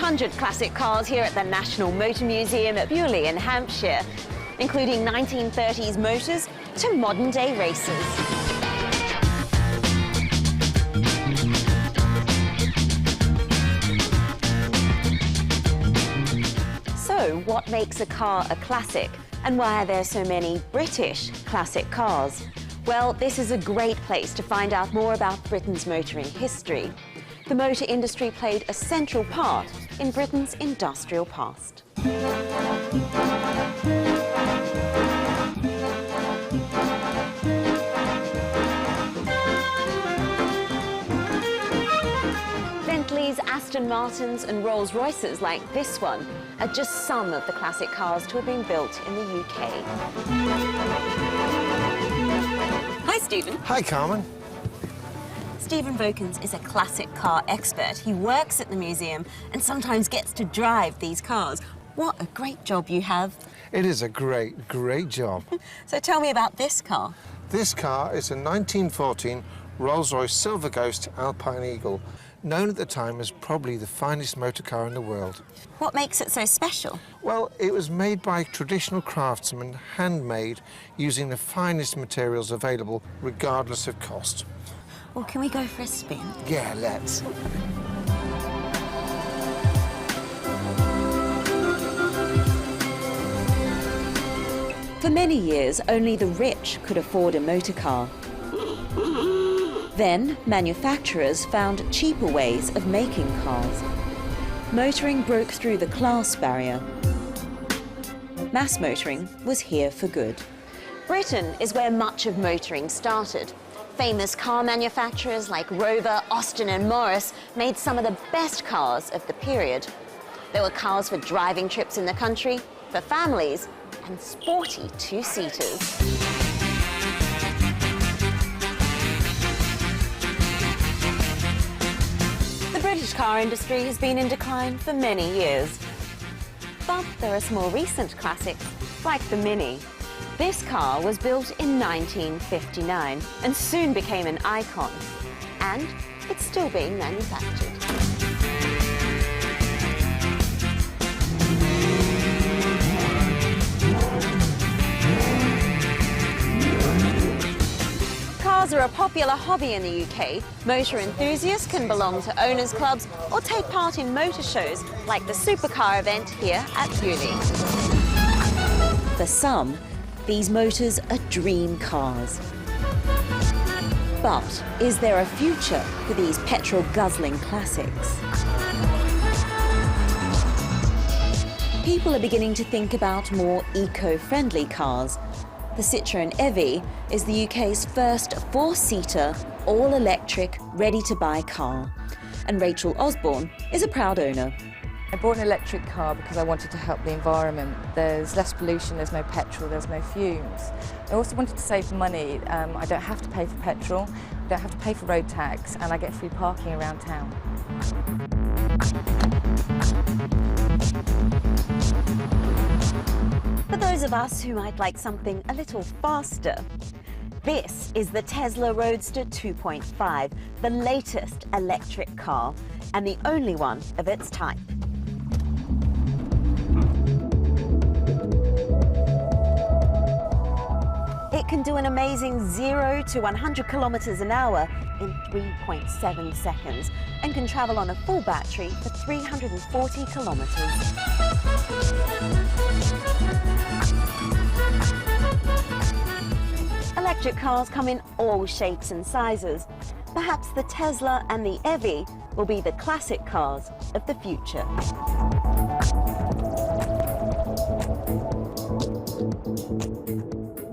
600 classic cars here at the National Motor Museum at Beaulieu in Hampshire, including 1930s motors to modern-day races. So, what makes a car a classic? And why are there so many British classic cars? Well, this is a great place to find out more about Britain's motoring history. The motor industry played a central part in Britain's industrial past. Bentleys, Aston Martins and Rolls-Royces like this one are just some of the classic cars to have been built in the UK. Hi, Stephen. Hi, Carmen. Stephen Vokins is a classic car expert. He works at the museum and sometimes gets to drive these cars. What a great job you have. It is a great, great job. So tell me about this car. This car is a 1914 Rolls-Royce Silver Ghost Alpine Eagle, known at the time as probably the finest motor car in the world. What makes it so special? Well, it was made by traditional craftsmen, handmade, using the finest materials available, regardless of cost. Well, can we go for a spin? Yeah, let's. For many years, only the rich could afford a motor car. Then, manufacturers found cheaper ways of making cars. Motoring broke through the class barrier. Mass motoring was here for good. Britain is where much of motoring started. Famous car manufacturers like Rover, Austin and Morris made some of the best cars of the period. There were cars for driving trips in the country, for families, and sporty two-seaters. The British car industry has been in decline for many years. But there are some more recent classics, like the Mini. This car was built in 1959 and soon became an icon. And it's still being manufactured. Cars are a popular hobby in the UK. Motor enthusiasts can belong to owners' clubs or take part in motor shows like the Supercar event here at Beaulieu. For some, these motors are dream cars. But is there a future for these petrol-guzzling classics? People are beginning to think about more eco-friendly cars. The Citroën Evie is the UK's first four-seater, all-electric, ready-to-buy car. And Rachel Osborne is a proud owner. I bought an electric car because I wanted to help the environment. There's less pollution, there's no petrol, there's no fumes. I also wanted to save money. I don't have to pay for petrol, I don't have to pay for road tax, and I get free parking around town. For those of us who might like something a little faster, this is the Tesla Roadster 2.5, the latest electric car, and the only one of its type. It can do an amazing 0 to 100 kilometers an hour in 3.7 seconds and can travel on a full battery for 340 kilometers. Electric cars come in all shapes and sizes. Perhaps the Tesla and the Evie will be the classic cars of the future.